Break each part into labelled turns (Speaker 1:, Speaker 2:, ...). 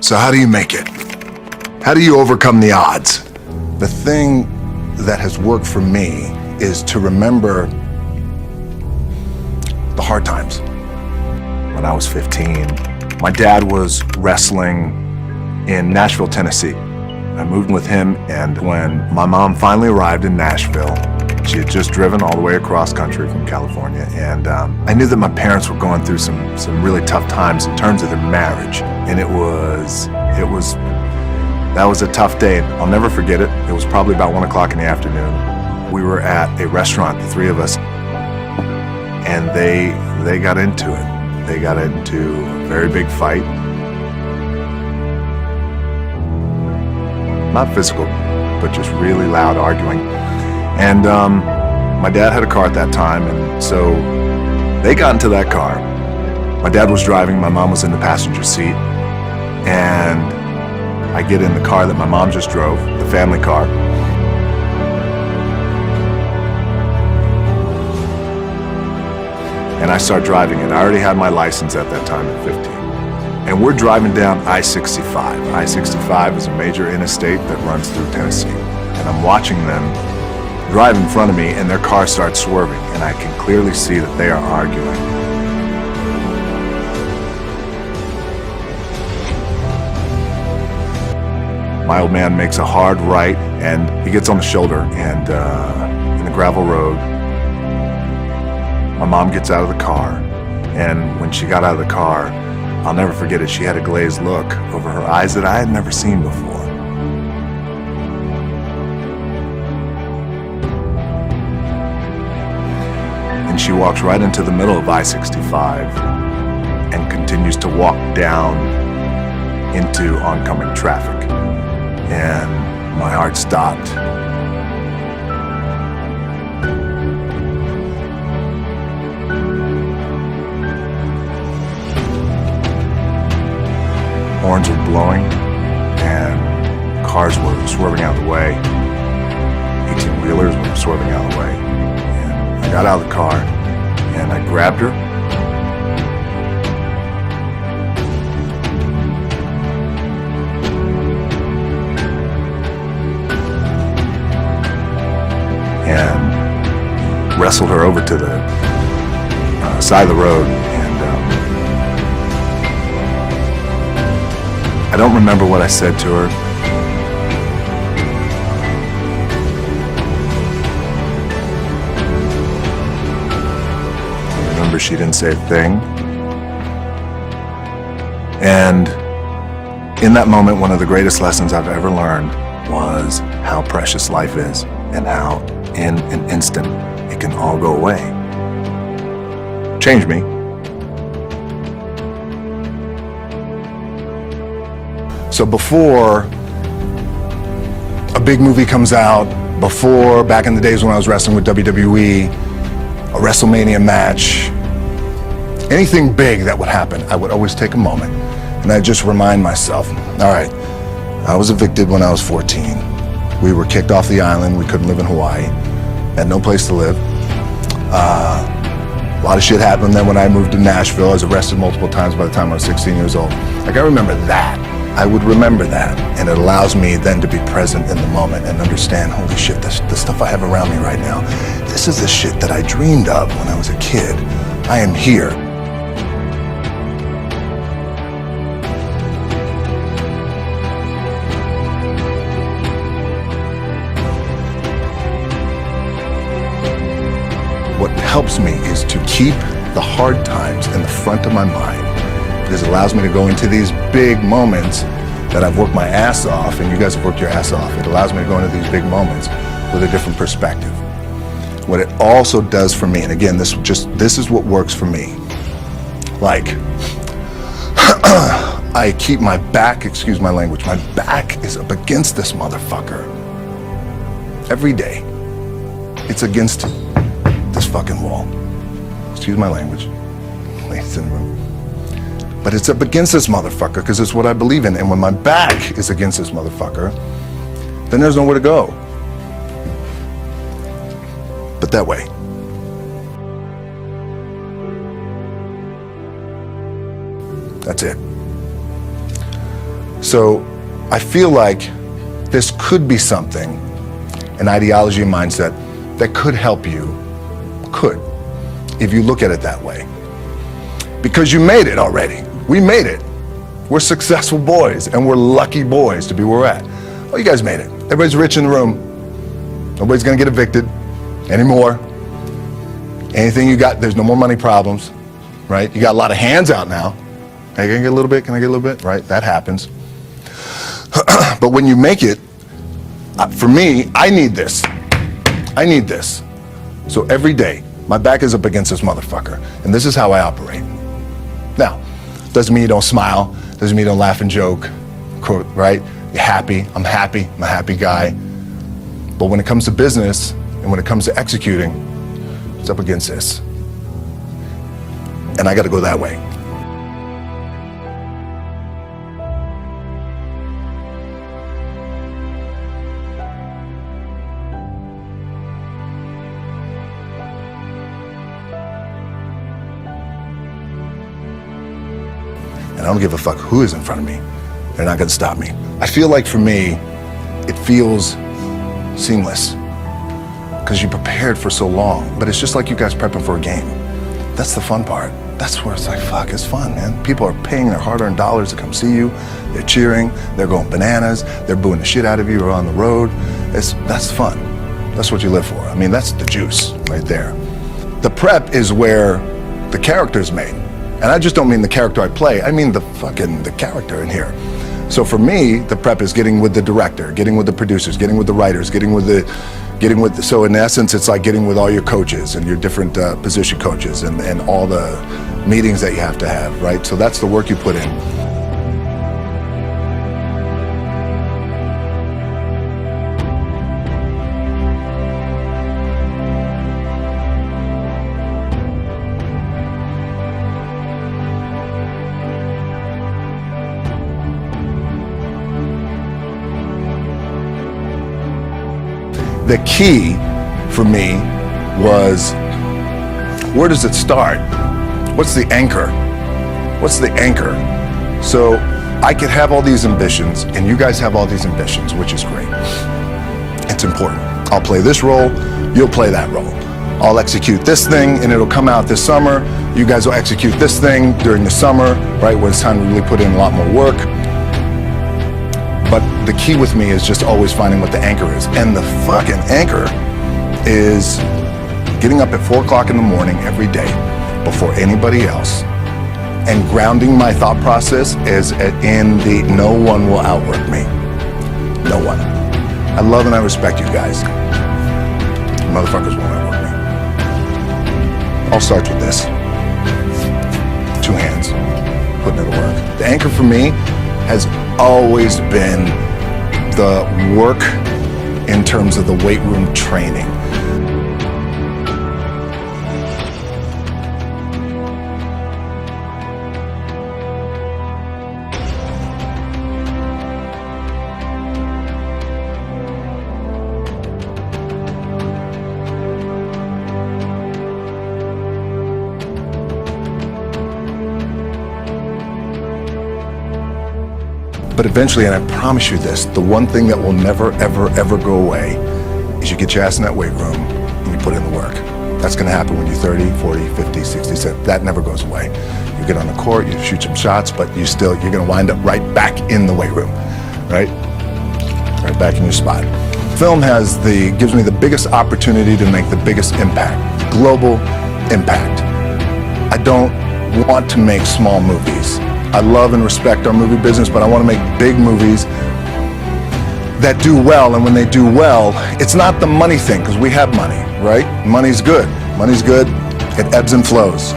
Speaker 1: So how do you make it? How do you overcome the odds? The thing that has worked for me is to remember the hard times. When I was 15, my dad was wrestling in Nashville, Tennessee. I moved with him, and when my mom finally arrived in Nashville, she had just driven all the way across country from California, and I knew that my parents were going through some really tough times in terms of their marriage, and that was a tough day. I'll never forget it. It was probably about 1 o'clock in the afternoon. We were at a restaurant, the three of us, and they got into it. They got into a very big fight. Not physical, but just really loud arguing. And my dad had a car at that time, and so they got into that car. My dad was driving, my mom was in the passenger seat, and I get in the car that my mom just drove, the family car. And I start driving it. I already had my license at that time at 15. And we're driving down I-65. I-65 is a major interstate that runs through Tennessee. And I'm watching them drive in front of me, and their car starts swerving, and I can clearly see that they are arguing. My old man makes a hard right, and he gets on the shoulder, and in the gravel road, my mom gets out of the car, and when she got out of the car, I'll never forget it, she had a glazed look over her eyes that I had never seen before. And she walks right into the middle of I-65 and continues to walk down into oncoming traffic. And my heart stopped. Horns were blowing and cars were swerving out of the way. 18-wheelers were swerving out of the way. And I got out of the car and I grabbed her. And wrestled her over to the side of the road. I don't remember what I said to her. I remember she didn't say a thing. And in that moment, one of the greatest lessons I've ever learned was how precious life is and how in an instant it can all go away. Changed me. So before a big movie comes out, before, back in the days when I was wrestling with WWE, a WrestleMania match, anything big that would happen, I would always take a moment and I'd just remind myself, all right, I was evicted when I was 14. We were kicked off the island. We couldn't live in Hawaii. Had no place to live. A lot of shit happened then when I moved to Nashville. I was arrested multiple times by the time I was 16 years old. Like, I remember that. I would remember that, and it allows me then to be present in the moment and understand, holy shit, the stuff I have around me right now, this is the shit that I dreamed of when I was a kid. I am here. What helps me is to keep the hard times in the front of my mind, because it allows me to go into these big moments that I've worked my ass off, and you guys have worked your ass off. It allows me to go into these big moments with a different perspective. What it also does for me, and again, this is what works for me. Like, I keep my back, excuse my language, my back is up against this motherfucker. Every day, it's against this fucking wall. Excuse my language, ladies in the room. But it's up against this motherfucker because it's what I believe in. And when my back is against this motherfucker, then there's nowhere to go but that way. That's it. So I feel like this could be something, an ideology and mindset that could help you, if you look at it that way. Because you made it already. We made it. We're successful boys, and we're lucky boys to be where we're at. Oh, you guys made it. Everybody's rich in the room. Nobody's gonna get evicted anymore. Anything you got, there's no more money problems, right? You got a lot of hands out now. Hey, can I get a little bit? Can I get a little bit? Right, that happens. But when you make it, for me, I need this. I need this. So every day, my back is up against this motherfucker, and this is how I operate. Now, doesn't mean you don't smile, doesn't mean you don't laugh and joke, right? You're happy, I'm a happy guy. But when it comes to business, and when it comes to executing, it's up against this. And I gotta go that way. And I don't give a fuck who is in front of me. They're not gonna stop me. I feel like for me, it feels seamless because you prepared for so long, but it's just like you guys prepping for a game. That's the fun part. That's where it's like, fuck, it's fun, man. People are paying their hard-earned dollars to come see you. They're cheering, they're going bananas, they're booing the shit out of you or on the road. That's fun. That's what you live for. I mean, that's the juice right there. The prep is where the character's made. And I just don't mean the character I play, I mean the character in here. So for me, the prep is getting with the director, getting with the producers, getting with the writers, so in essence, it's like getting with all your coaches and your different position coaches and all the meetings that you have to have, right? So that's the work you put in. The key for me was, where does it start? What's the anchor? What's the anchor? So I could have all these ambitions, and you guys have all these ambitions, which is great. It's important. I'll play this role, you'll play that role. I'll execute this thing, and it'll come out this summer. You guys will execute this thing during the summer, right, when it's time to really put in a lot more work. But the key with me is just always finding what the anchor is. And the fucking anchor is getting up at 4 o'clock in the morning every day before anybody else and grounding my thought process is in the no one will outwork me. No one. I love and I respect you guys. You motherfuckers won't outwork me. All starts with this. 2 hands, putting it to work. The anchor for me has always been the work in terms of the weight room training. But eventually, and I promise you this, the one thing that will never, ever, ever go away is you get your ass in that weight room and you put in the work. That's gonna happen when you're 30, 40, 50, 60, 70. That never goes away. You get on the court, you shoot some shots, but you're gonna wind up right back in the weight room, right? Right back in your spot. Film gives me the biggest opportunity to make the biggest impact, global impact. I don't want to make small movies. I love and respect our movie business, but I want to make big movies that do well. And when they do well, it's not the money thing, because we have money, right? Money's good. Money's good. It ebbs and flows.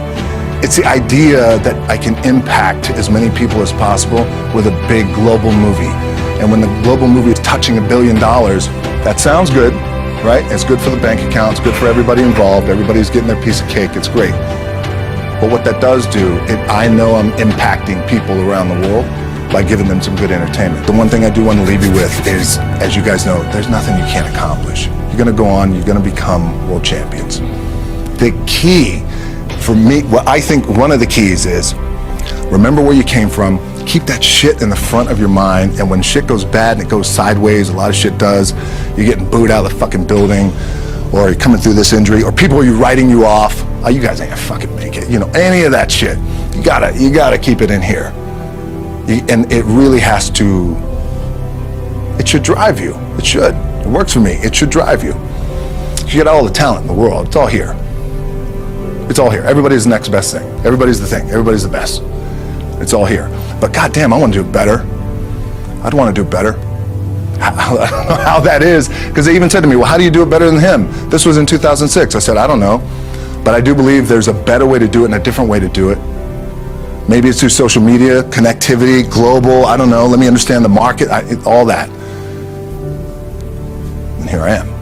Speaker 1: It's the idea that I can impact as many people as possible with a big global movie. And when the global movie is touching $1 billion, that sounds good, right? It's good for the bank account. It's good for everybody involved. Everybody's getting their piece of cake. It's great. But what that does do, I know I'm impacting people around the world by giving them some good entertainment. The one thing I do want to leave you with is, as you guys know, there's nothing you can't accomplish. You're gonna go on, you're gonna become world champions. The key for me, what I think one of the keys is, Remember where you came from. Keep that shit in the front of your mind, and when shit goes bad and it goes sideways, a lot of shit does, you're getting booed out of the fucking building, or you're coming through this injury, or people are writing you off. Oh, you guys ain't gonna fucking make it. You know, any of that shit. You gotta keep it in here. And it really has to, it should drive you. It should. It works for me. It should drive you. You got all the talent in the world. It's all here. It's all here. Everybody's the next best thing. Everybody's the thing. Everybody's the best. It's all here. But goddamn, I want to do it better. I'd want to do it better. I don't know how that is, because they even said to me, well, how do you do it better than him? This was in 2006. I said, I don't know. But I do believe there's a better way to do it and a different way to do it. Maybe it's through social media, connectivity, global, I don't know. Let me understand the market, all that. And here I am.